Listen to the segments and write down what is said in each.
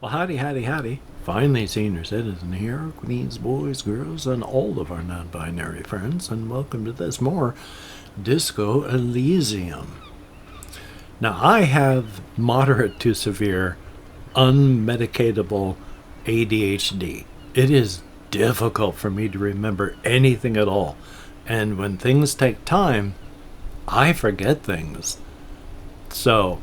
Well, howdy, howdy, howdy. Finally, senior citizen here, queens, boys, girls, and all of our non-binary friends, and welcome to this more Disco Elysium. Now, I have moderate to severe, unmedicatable ADHD. It is difficult for me to remember anything at all, and when things take time, I forget things. So,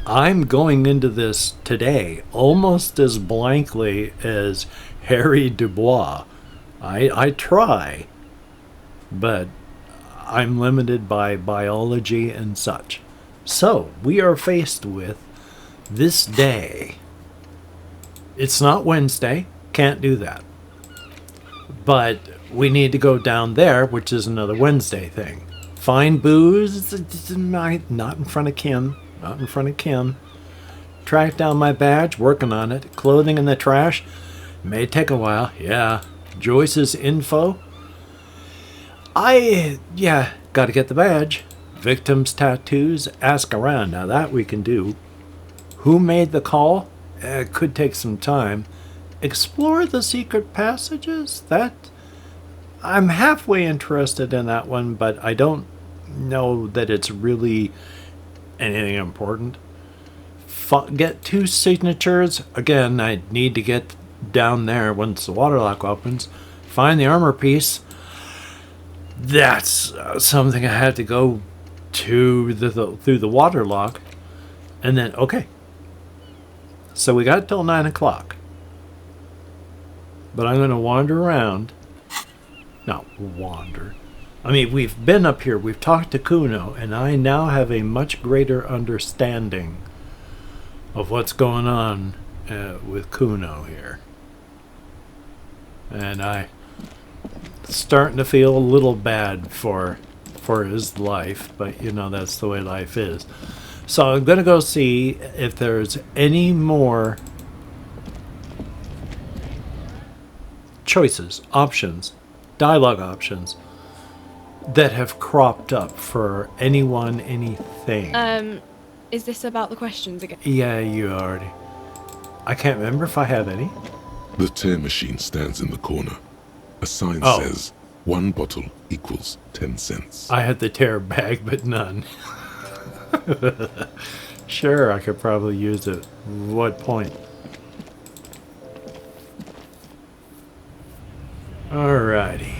I'm going into this today almost as blankly as Harry Dubois. I try, but I'm limited by biology and such. So, we are faced with this day. It's not Wednesday, can't do that. But we need to go down there, which is another Wednesday thing. Find booze, not in front of Kim. Not in front of Kim. Track down my badge, working on it. Clothing in the trash. May take a while, yeah. Joyce's info. Gotta get the badge. Victims' tattoos, ask around. Now that we can do. Who made the call? It could take some time. Explore the secret passages? I'm halfway interested in that one, but I don't know that it's really anything important. Get 2 signatures. Again, I need to get down there once the water lock opens. Find the armor piece. That's something I had to go to through the water lock. And then, okay. So we got till 9 o'clock. But I'm going to wander around. Not wander. I mean, we've been up here, we've talked to Kuno, and I now have a much greater understanding of what's going on with Kuno here. And I'm starting to feel a little bad for his life, but that's the way life is. So I'm going to go see if there's any more choices, options, dialogue options that have cropped up for anyone, anything. Is this about the questions again? Yeah, you already. I can't remember if I have any. The tear machine stands in the corner. A sign says 1 bottle equals 10 cents. I had the tear bag, but none. Sure, I could probably use it. What point? Alrighty.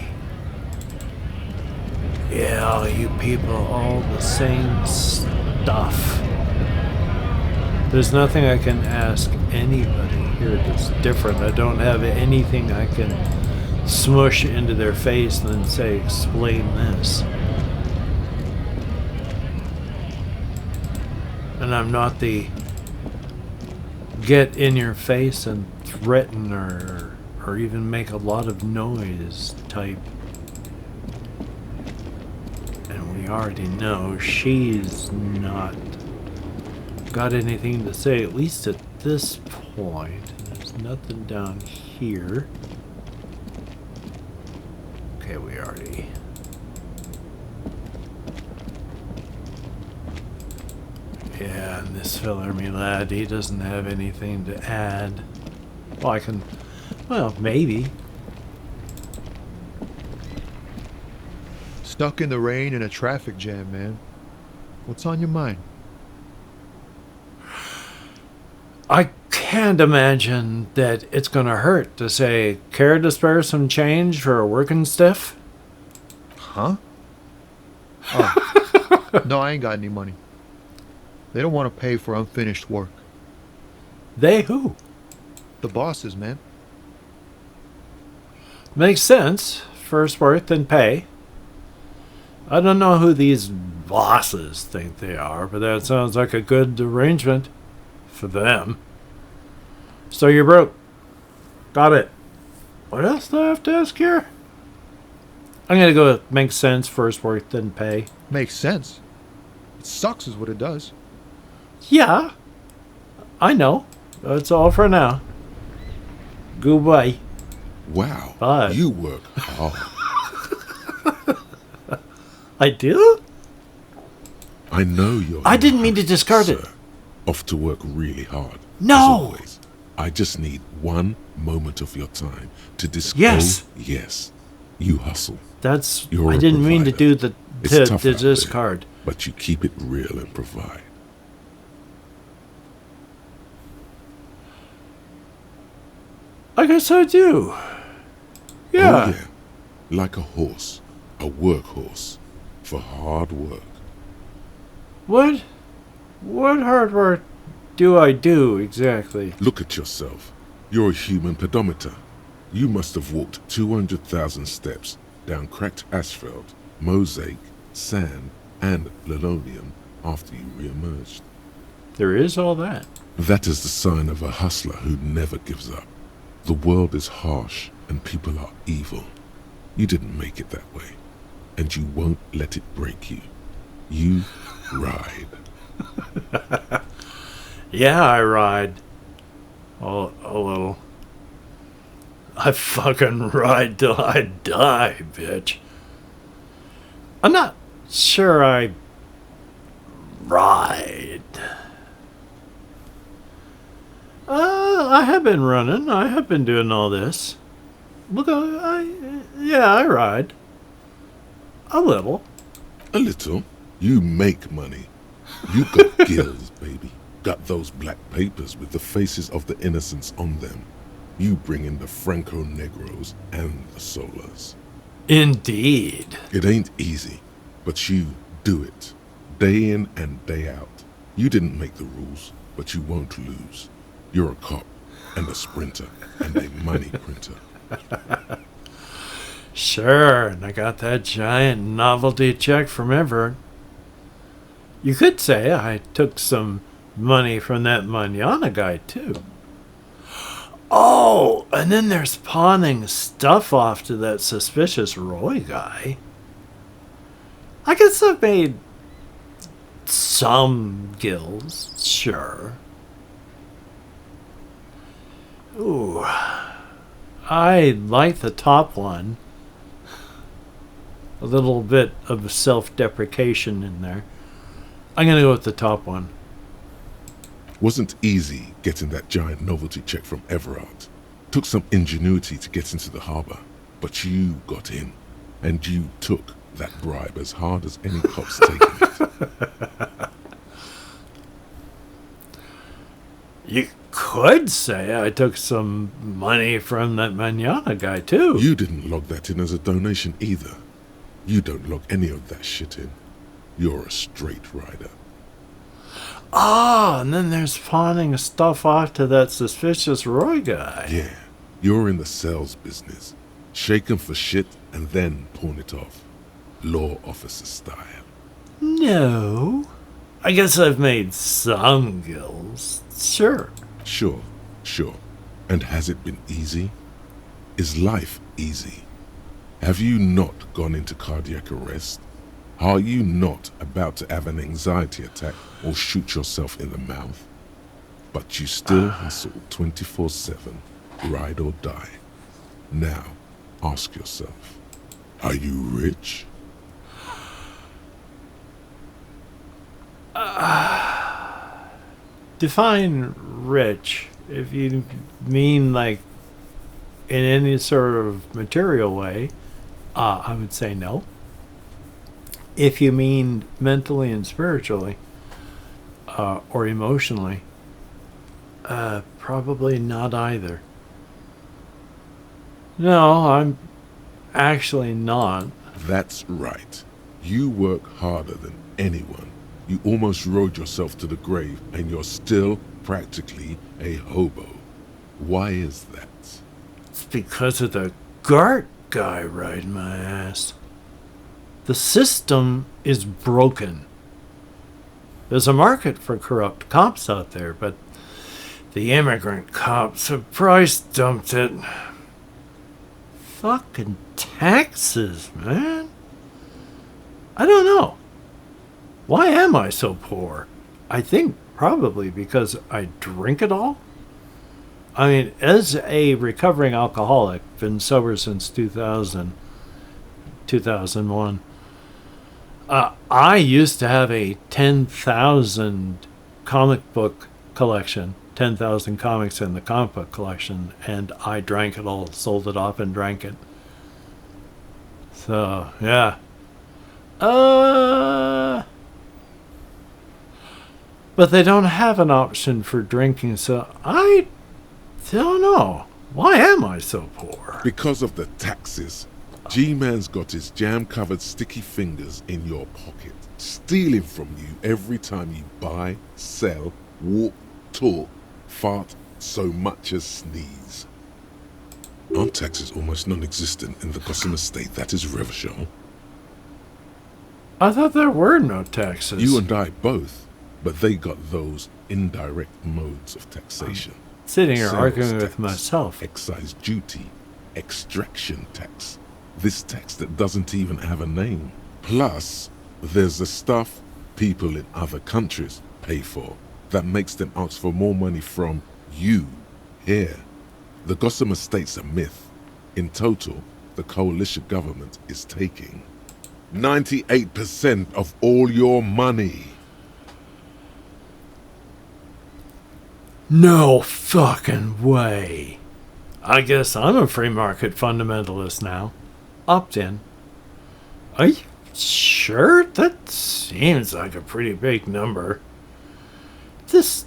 Yeah, all you people, all the same stuff. There's nothing I can ask anybody here that's different. I don't have anything I can smush into their face and then say, explain this. And I'm not the get in your face and threaten or even make a lot of noise type. We already know she's not got anything to say, at least at this point. There's nothing down here. Okay, we already... Yeah, and this filler, me lad, he doesn't have anything to add. Well, maybe. Stuck in the rain in a traffic jam, man. What's on your mind? I can't imagine that it's gonna hurt to say, care to spare some change for a working stiff? Huh? Oh. No, I ain't got any money. They don't want to pay for unfinished work. They who? The bosses, man. Makes sense. First work, then pay. I don't know who these bosses think they are, but that sounds like a good arrangement for them. So you're broke. Got it. What else do I have to ask here? I'm going to go with makes sense, first work, then pay. Makes sense. It sucks is what it does. Yeah. I know. That's all for now. Goodbye. Wow. Bye. You work hard. I do? I know you're... I didn't mean to discard it. Off to work really hard. No! As always. I just need one moment of your time to disclose. Yes. Yes, you hustle. That's. You're I a didn't mean to provider. do It's the tough out there, discard. but you keep it real and provide. I guess I do. Yeah. Oh, yeah. Like a horse, a workhorse, for hard work. What hard work do I do exactly? Look at yourself. You're a human pedometer. You must have walked 200,000 steps down cracked asphalt, mosaic, sand, and linoleum after you re-emerged. There is all that. That is the sign of a hustler who never gives up. The world is harsh and people are evil. You didn't make it that way, and you won't let it break you. You ride. Yeah, I ride. A little. I fucking ride till I die, bitch. I'm not sure I ride. I have been running. I have been doing all this. Look, I ride. A little. A little. You make money. You got gills, baby. Got those black papers with the faces of the innocents on them. You bring in the Franco Negros and the Solas. Indeed. It ain't easy, but you do it. Day in and day out. You didn't make the rules, but you won't lose. You're a cop and a sprinter and a money printer. Sure, and I got that giant novelty check from Everett. You could say I took some money from that manana guy, too. Oh, and then there's pawning stuff off to that suspicious Roy guy. I guess I've made some gills, sure. Ooh, I like the top one. A little bit of self-deprecation in there. I'm going to go with the top one. Wasn't easy getting that giant novelty check from Everard. Took some ingenuity to get into the harbor, but you got in, and you took that bribe as hard as any cop's taking it. You could say I took some money from that manana guy, too. You didn't log that in as a donation either. You don't log any of that shit in. You're a straight rider. Ah, and then there's pawning stuff off to that suspicious Roy guy. Yeah, you're in the sales business. Shake 'em for shit and then pawn it off. Law officer style. No. I guess I've made some gills. Sure. Sure. And has it been easy? Is life easy? Have you not gone into cardiac arrest? Are you not about to have an anxiety attack or shoot yourself in the mouth? But you still hustle 24/7, ride or die. Now, ask yourself, are you rich? Define rich, if you mean like in any sort of material way. I would say no. If you mean mentally and spiritually, or emotionally, probably not either. No, I'm actually not. That's right. You work harder than anyone. You almost rode yourself to the grave and you're still practically a hobo. Why is that? It's because of the Gart guy riding my ass. The system is broken. There's a market for corrupt cops out there, but the immigrant cops have price dumped it. Fucking taxes, man. I don't know. Why am I so poor? I think probably because I drink it all. I mean, as a recovering alcoholic, been sober since 2001. I used to have a 10,000 comic book collection 10,000 comics in the comic book collection, and I drank it all, sold it off and drank it. So, yeah. But they don't have an option for drinking, so I don't know. Why am I so poor? Because of the taxes. G-Man's got his jam-covered sticky fingers in your pocket, stealing from you every time you buy, sell, walk, talk, fart, so much as sneeze. Aren't taxes almost non-existent in the Gotham estate that is Revachol? I thought there were no taxes. You and I both, but they got those indirect modes of taxation. Sitting here Sales arguing tax, with myself. Excise duty, extraction tax. This tax that doesn't even have a name. Plus, there's the stuff people in other countries pay for that makes them ask for more money from you here. The Gotham estate's a myth. In total, the coalition government is taking 98% of all your money. No fucking way. I guess I'm a free market fundamentalist now. Opt in. Are you sure? That seems like a pretty big number. This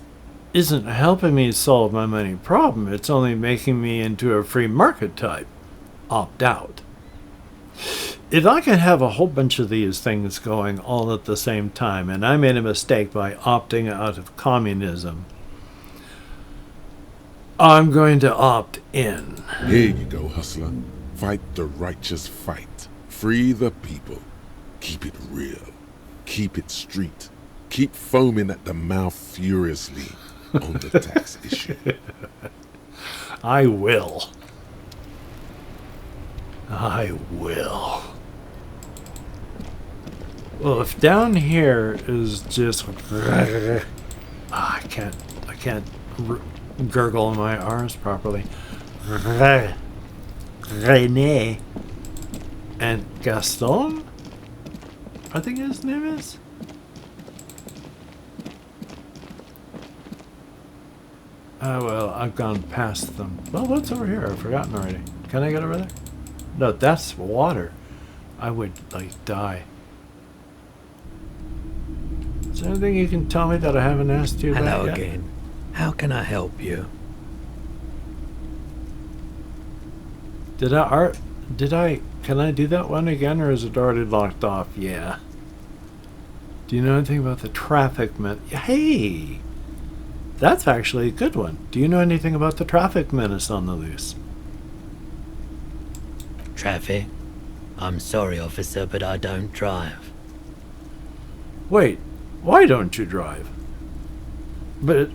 isn't helping me solve my money problem. It's only making me into a free market type. Opt out. If I can have a whole bunch of these things going all at the same time, and I made a mistake by opting out of communism, I'm going to opt in. Here you go, hustler. Fight the righteous fight. Free the people. Keep it real. Keep it street. Keep foaming at the mouth furiously on the tax issue. I will. I will. Well, if down here is just... I can't gurgle my R's properly. René and Gaston? I think his name is? Well, I've gone past them. Well, what's over here? I've forgotten already. Can I get over there? No, that's water. I would, die. Is there anything you can tell me that I haven't asked you about Hello yet? again. How can I help you? Can I do that one again, or is it already locked off? Yeah. Do you know anything about the traffic Hey! That's actually a good one. Do you know anything about the traffic menace on the loose? Traffic? I'm sorry, officer, but I don't drive. Wait, why don't you drive? But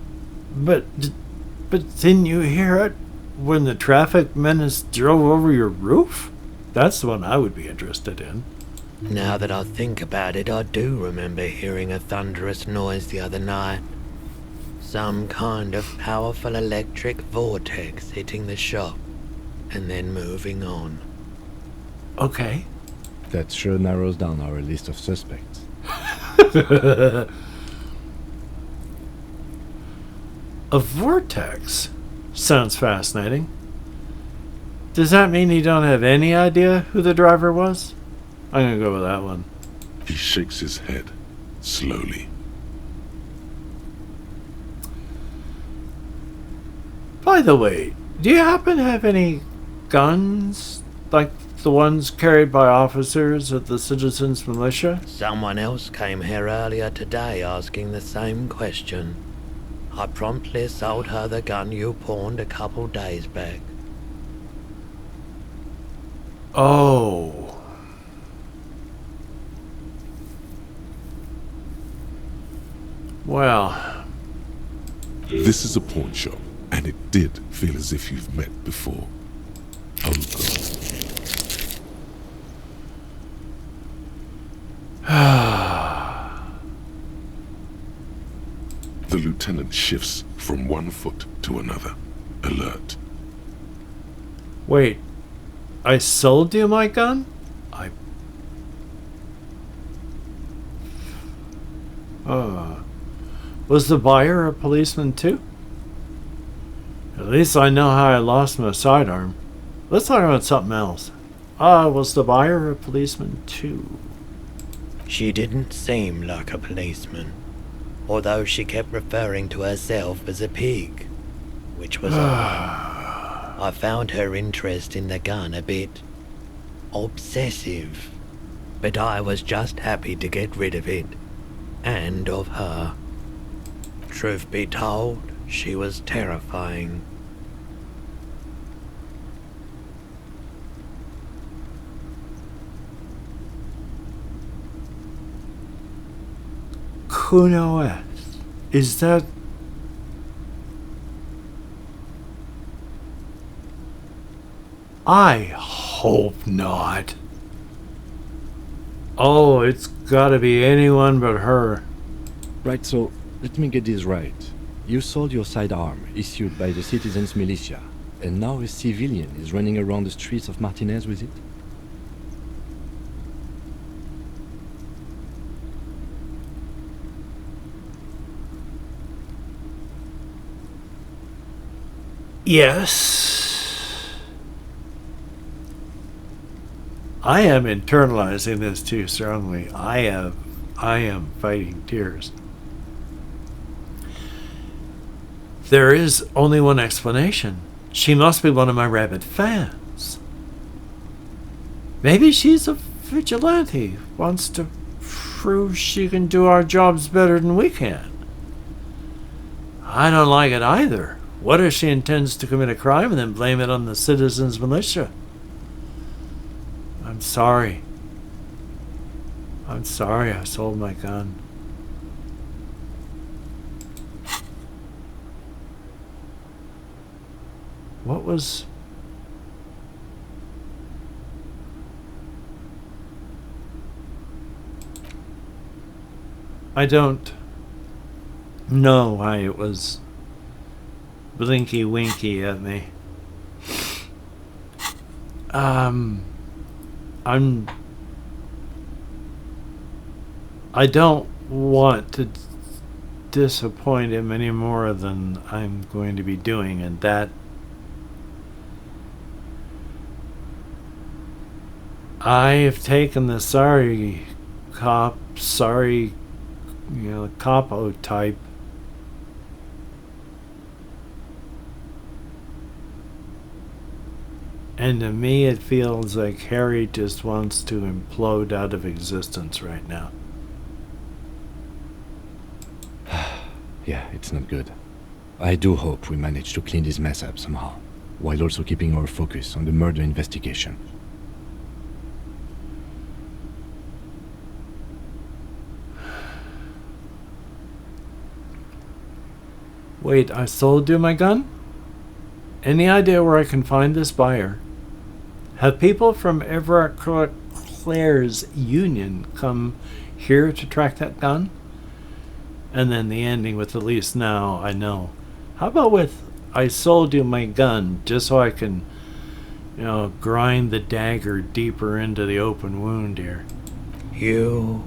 didn't you hear it when the traffic menace drove over your roof? That's the one I would be interested in. Now that I think about it, I do remember hearing a thunderous noise the other night. Some kind of powerful electric vortex hitting the shop and then moving on. Okay. That sure narrows down our list of suspects. A vortex? Sounds fascinating. Does that mean you don't have any idea who the driver was? I'm gonna go with that one. He shakes his head, slowly. By the way, do you happen to have any guns? Like the ones carried by officers of the Citizens Militia? Someone else came here earlier today asking the same question. I promptly sold her the gun you pawned a couple days back. Oh. Well. This is a pawn shop, and it did feel as if you've met before. Oh, God. The lieutenant shifts from one foot to another, alert. Wait. I sold you my gun? Was the buyer a policeman too? At least I know how I lost my sidearm. Let's talk about something else. Was the buyer a policeman too? She didn't seem like a policeman, although she kept referring to herself as a pig, which was odd. I found her interest in the gun a bit obsessive, but I was just happy to get rid of it, and of her. Truth be told, she was terrifying. Kuno, is that... I hope not. Oh, it's gotta be anyone but her. Right, so let me get this right. You sold your sidearm, issued by the citizens' militia, and now a civilian is running around the streets of Martinez with it? Yes. I am internalizing this too strongly. I am fighting tears. There is only one explanation. She must be one of my rabid fans. Maybe she's a vigilante, wants to prove she can do our jobs better than we can. I don't like it either. What if she intends to commit a crime and then blame it on the citizens' militia? I'm sorry. I'm sorry I sold my gun. What was... I don't know why it was blinky winky at me. I don't want to disappoint him any more than I'm going to be doing, and that I have taken the capo type. And to me it feels like Harry just wants to implode out of existence right now. Yeah, it's not good. I do hope we manage to clean this mess up somehow, while also keeping our focus on the murder investigation. Wait, I sold you my gun? Any idea where I can find this buyer? Have people from Everett Claire's union come here to track that gun? And then the ending with at least now I know. How about with I sold you my gun just so I can, grind the dagger deeper into the open wound here. You,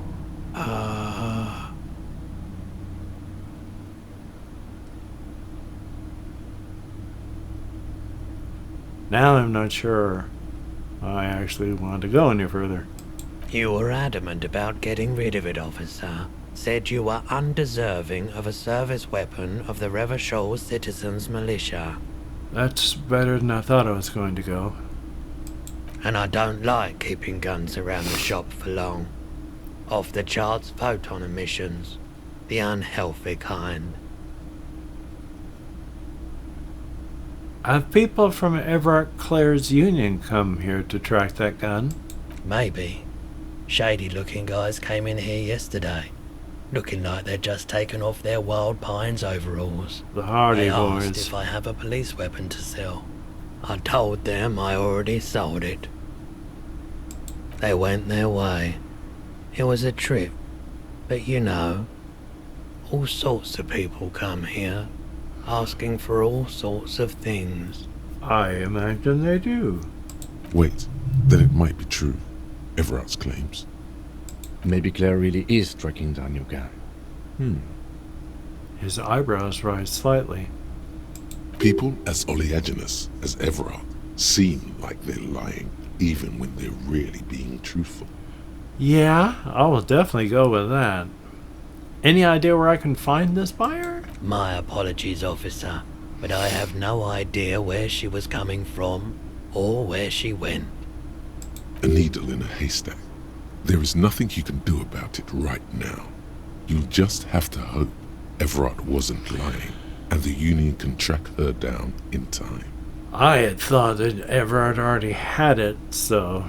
Now I'm not sure I actually want to go any further. You were adamant about getting rid of it, officer. Said you were undeserving of a service weapon of the Revachol Citizens Militia. That's better than I thought I was going to go. And I don't like keeping guns around the shop for long. Off the charts photon emissions. The unhealthy kind. Have people from Everett Claire's union come here to track that gun? Maybe. Shady-looking guys came in here yesterday, looking like they'd just taken off their Wild Pines overalls. The Hardy They asked Boys. if I have a police weapon to sell. I told them I already sold it. They went their way. It was a trip, but all sorts of people come here, asking for all sorts of things. I imagine they do. Wait, then it might be true. Everard's claims. Maybe Claire really is tracking down your gun. His eyebrows rise slightly. People as oleaginous as Everard seem like they're lying, even when they're really being truthful. Yeah, I will definitely go with that. Any idea where I can find this buyer? My apologies, officer, but I have no idea where she was coming from or where she went. A needle in a haystack. There is nothing you can do about it right now. You'll just have to hope Everard wasn't lying, and the Union can track her down in time. I had thought that Everard already had it, so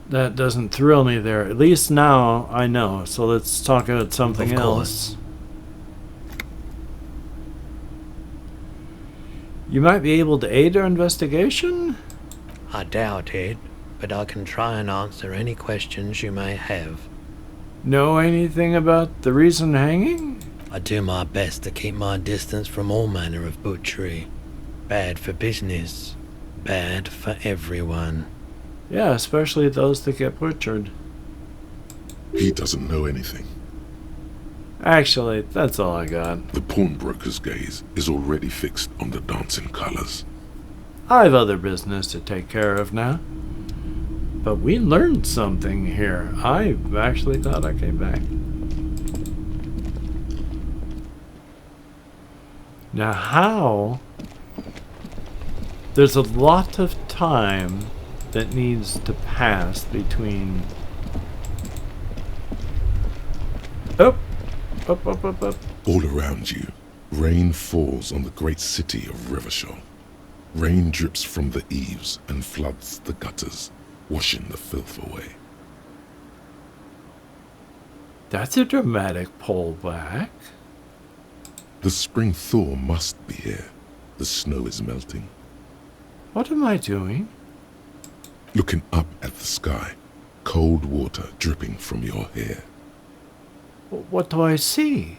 that doesn't thrill me there. At least now I know, so let's talk about something Of else. You might be able to aid our investigation? I doubt it, but I can try and answer any questions you may have. Know anything about the recent hanging? I do my best to keep my distance from all manner of butchery. Bad for business, bad for everyone. Yeah, especially those that get butchered. He doesn't know anything. Actually, that's all I got. The pawnbroker's gaze is already fixed on the dancing colors. I've other business to take care of now. But we learned something here. I actually thought I came back. Now how? There's a lot of time that needs to pass between... Up. All around you, rain falls on the great city of Revachol. Rain drips from the eaves and floods the gutters, washing the filth away. That's a dramatic pullback. The spring thaw must be here. The snow is melting. What am I doing? Looking up at the sky, cold water dripping from your hair. What do I see?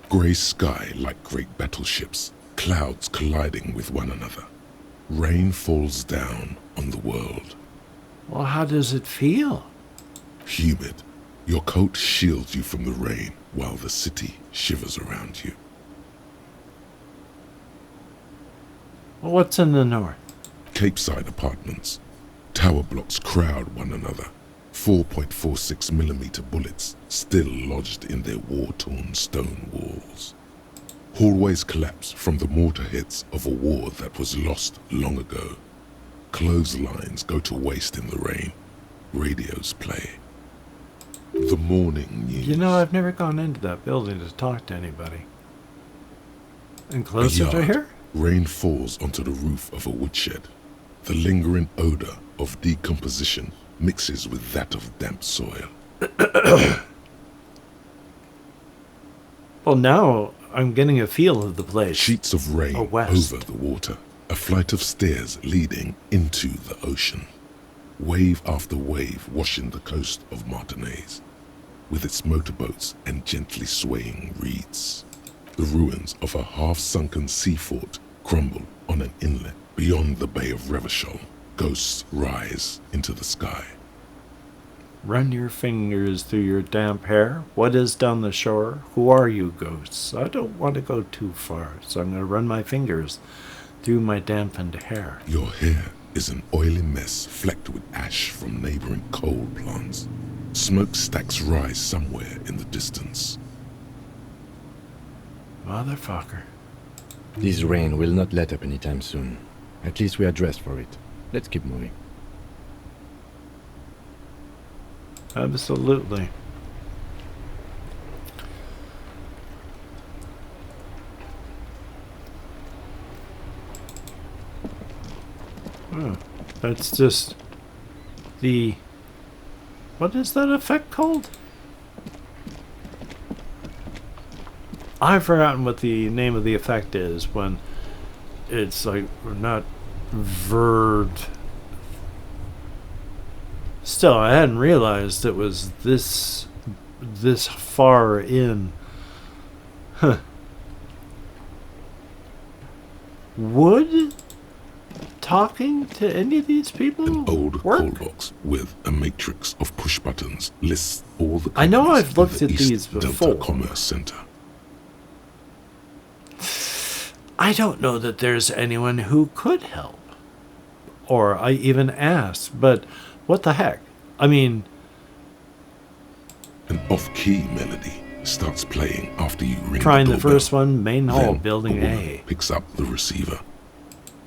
Grey sky like great battleships, clouds colliding with one another. Rain falls down on the world. Well, how does it feel? Humid. Your coat shields you from the rain while the city shivers around you. What's in the north? Capeside apartments. Tower blocks crowd one another. 4.46mm bullets still lodged in their war-torn stone walls. Hallways collapse from the mortar hits of a war that was lost long ago. Clotheslines go to waste in the rain. Radios play. The morning news. You know, I've never gone into that building to talk to anybody. And closer to yard. here? Rain falls onto the roof of a woodshed. The lingering odor of decomposition mixes with that of damp soil. Well, now I'm getting a feel of the place. Sheets of rain west. over the water. A flight of stairs leading into the ocean. Wave after wave washing the coast of Martinaise, with its motorboats and gently swaying reeds. The ruins of a half-sunken sea fort crumble on an inlet beyond the Bay of Revachol. Ghosts rise into the sky. Run your fingers through your damp hair. What is down the shore? Who are you, ghosts? I don't want to go too far, so I'm going to run my fingers through my dampened hair. Your hair is an oily mess flecked with ash from neighboring coal plants. Smokestacks rise somewhere in the distance. Motherfucker. This rain will not let up anytime soon. At least we are dressed for it. Let's keep moving. Absolutely. Oh, that's just the... What is that effect called? I've forgotten what the name of the effect is when it's like not verd. Still, I hadn't realized it was this far in. Huh. Would talking to any of these people An old work? call box with a matrix of push buttons lists all the I know companies I've looked in at the these East before. Delta Commerce Center. I don't know that there's anyone who could help. Or I even asked, but what the heck? I mean, An off-key melody starts playing after you ring trying the the doorbell. first one, main hall, Then building a woman A. picks up the receiver.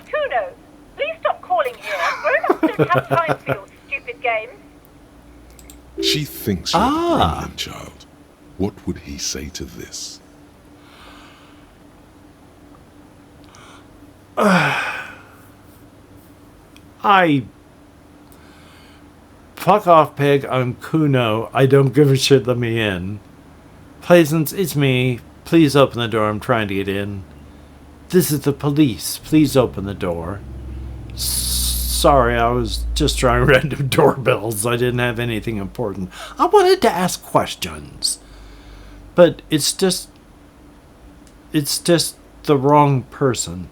Kuno, please stop calling here. Grown-ups don't have time for your stupid games. She thinks you're the Ah. gremlin child. What would he say to this? Fuck off, pig. I'm Kuno. I don't give a shit. Let me in. Plaisance, it's me. Please open the door. I'm trying to get in. This is the police. Please open the door. Sorry, I was just trying random doorbells. I didn't have anything important. I wanted to ask questions. But it's just the wrong person.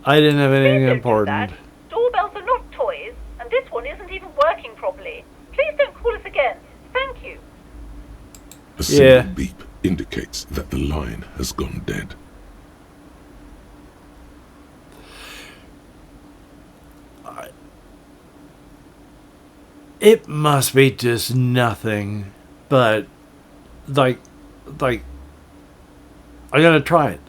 I didn't have anything Please don't do important. that. Doorbells are not toys, and this one isn't even working properly. Please don't call us again. Thank you. A single Yeah. beep indicates that the line has gone dead. It must be just nothing, but like I gotta try it.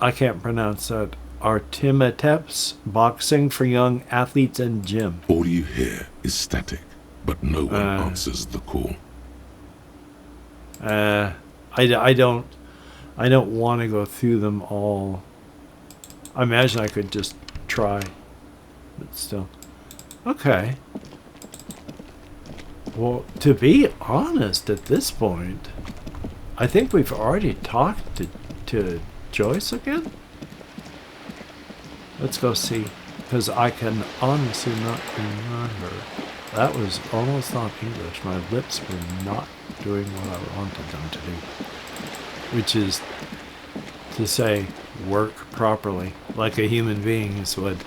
I can't pronounce that. Artimateps, boxing for young athletes and gym. All you hear is static, but no one answers the call. I don't want to go through them all. I imagine I could just try, but still. Okay. Well, to be honest, at this point, I think we've already talked to Joyce again. Let's go see, because I can honestly not remember. That was almost not English. My lips were not doing what I wanted them to do, which is to say, work properly, like a human being would.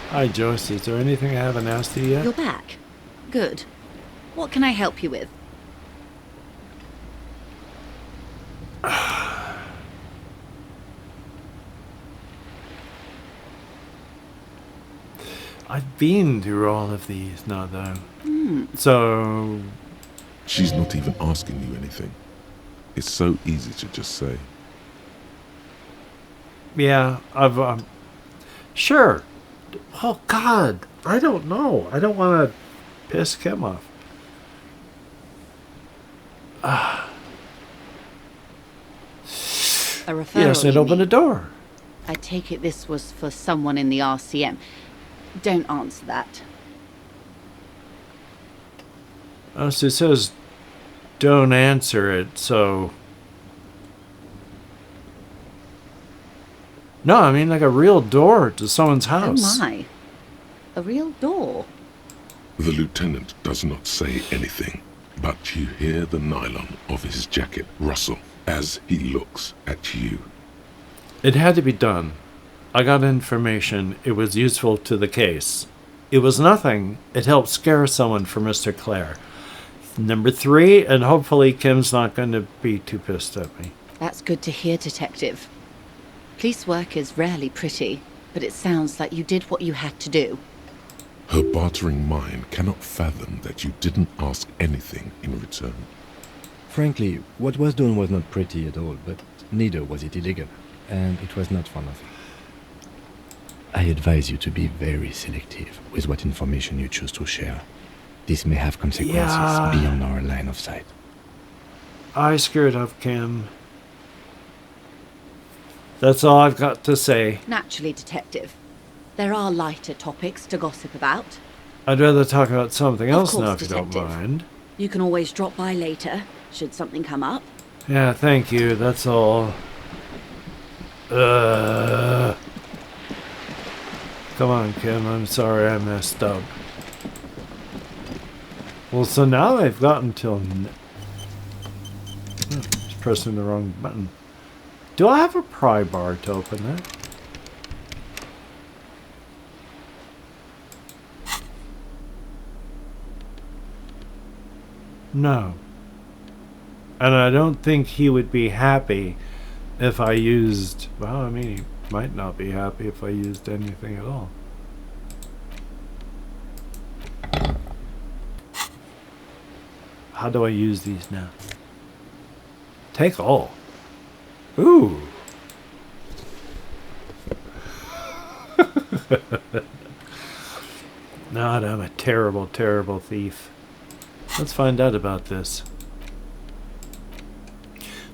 Hi, Joyce. Is there anything I haven't asked you yet? You're back. Good. What can I help you with? I've been through all of these now, though. So, She's not even asking you anything. It's so easy to just say. yeah, I've, sure. Oh, God. I don't know. I don't want to piss Kim off. A referral. Yes, and you open the mean? door. I take it this was for someone in the RCM. Don't answer that. Oh, so it says don't answer it, so... No, I mean like a real door to someone's house. Oh my. A real door. The lieutenant does not say anything, but you hear the nylon of his jacket rustle as he looks at you. It had to be done. I got information. It was useful to the case. It was nothing. It helped scare someone for Mr. Clare. Number 3, and hopefully Kim's not going to be too pissed at me. That's good to hear, Detective. Police work is rarely pretty, but it sounds like you did what you had to do. Her bartering mind cannot fathom that you didn't ask anything in return. Frankly, what was done was not pretty at all, but neither was it illegal, and it was not for nothing. I advise you to be very selective with what information you choose to share. This may have consequences Yeah. beyond our line of sight. I screwed up, Kim. That's all I've got to say. Naturally, Detective. There are lighter topics to gossip about. I'd rather talk about something Of else course, now, if you don't Detective. mind. You can always drop by later, should something come up. Yeah, thank you. That's all. Come on, Kim. I'm sorry I messed up. Well, so now they've got until... Just pressing the wrong button. Do I have a pry bar to open that? No. And I don't think he would be happy if I used... Well, I mean, he might not be happy if I used anything at all. How do I use these now? Take all. Ooh. God, I'm a terrible, terrible thief. Let's find out about this.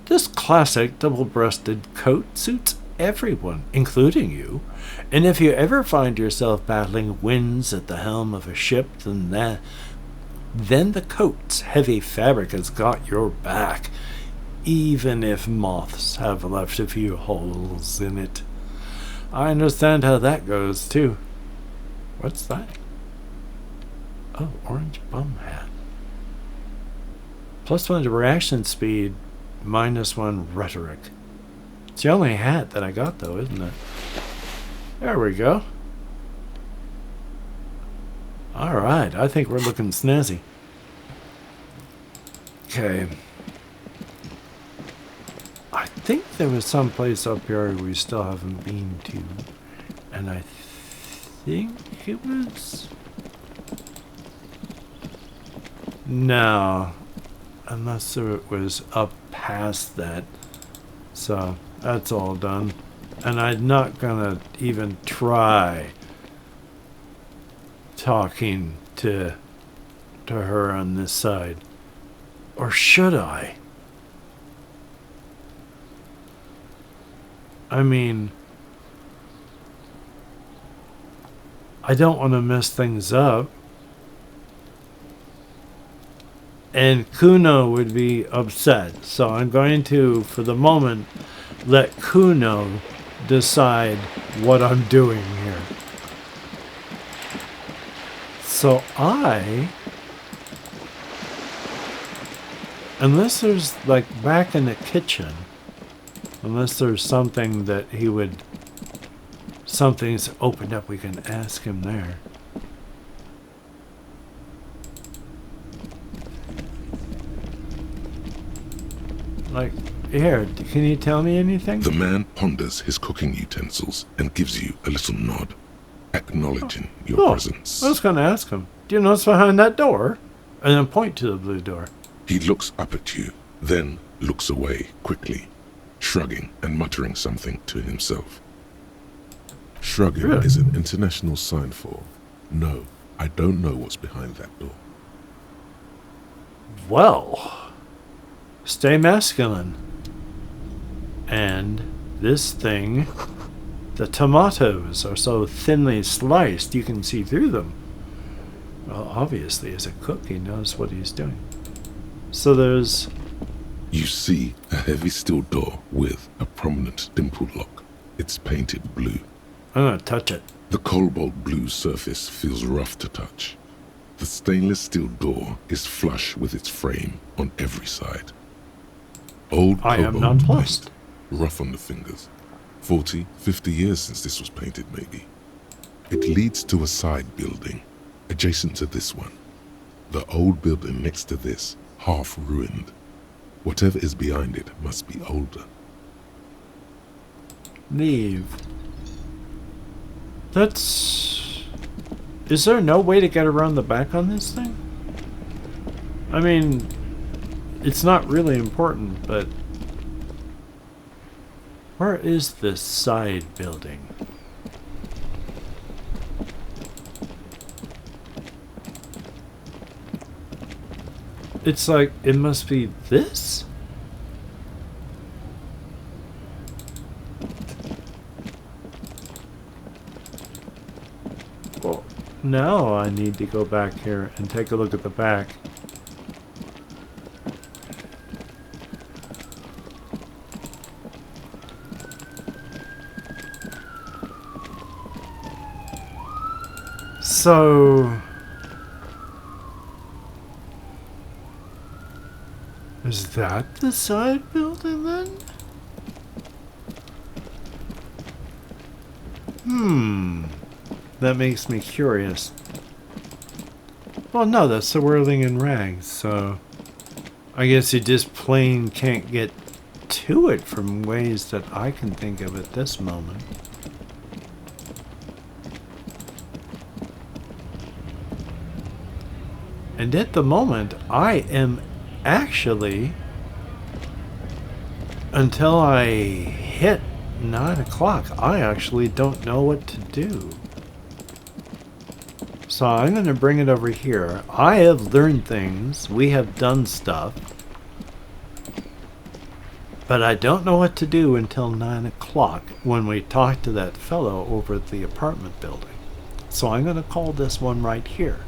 This classic double-breasted coat suits everyone, including you. And if you ever find yourself battling winds at the helm of a ship, then the coat's heavy fabric has got your back, even if moths have left a few holes in it. I understand how that goes, too. What's that? Oh, orange bum hat. +1 to reaction speed, -1 rhetoric. It's the only hat that I got, though, isn't it? There we go. Alright, I think we're looking snazzy. Okay. I think there was some place up here we still haven't been to. And I think it was... No. Unless it was up past that. So, that's all done. And I'm not gonna even try talking to her on this side. Or should I? I mean, I don't want to mess things up. And Kuno would be upset. So I'm going to, for the moment, let Kuno decide what I'm doing here. So unless there's, like, back in the kitchen, unless there's something that he would, something's opened up, we can ask him there. Like, here, can you tell me anything? The man ponders his cooking utensils and gives you a little nod, acknowledging your presence. I was going to ask him, do you know what's behind that door? And then point to the blue door. He looks up at you, then looks away quickly, shrugging and muttering something to himself. Shrugging is an international sign for, no, I don't know what's behind that door. Well, stay masculine. And this thing, the tomatoes are so thinly sliced you can see through them. Well, obviously, as a cook, he knows what he's doing. So there's... You see a heavy steel door with a prominent dimple lock. It's painted blue. I'm going to touch it. The cobalt blue surface feels rough to touch. The stainless steel door is flush with its frame on every side. Old I am cobalt nonplussed. paint, rough on the fingers. 40, 50 years since this was painted, maybe. It leads to a side building, adjacent to this one. The old building next to this, half ruined. Whatever is behind it must be older. Leave. That's... Is there no way to get around the back on this thing? I mean, it's not really important, but... Where is this side building? It's like, it must be this? Well, now I need to go back here and take a look at the back. So... Is that the side building then? That makes me curious. Well, no, that's the Whirling in Rags, so... I guess you just plain can't get to it from ways that I can think of at this moment. And at the moment, I am actually, until I hit 9 o'clock, I actually don't know what to do. So I'm going to bring it over here. I have learned things. We have done stuff. But I don't know what to do until 9 o'clock when we talk to that fellow over at the apartment building. So I'm going to call this one right here.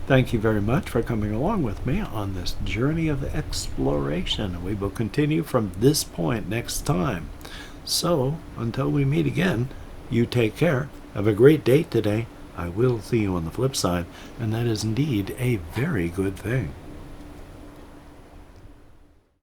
Thank you very much for coming along with me on this journey of exploration. We will continue from this point next time. So, until we meet again, you take care. Have a great day today. I will see you on the flip side, and that is indeed a very good thing.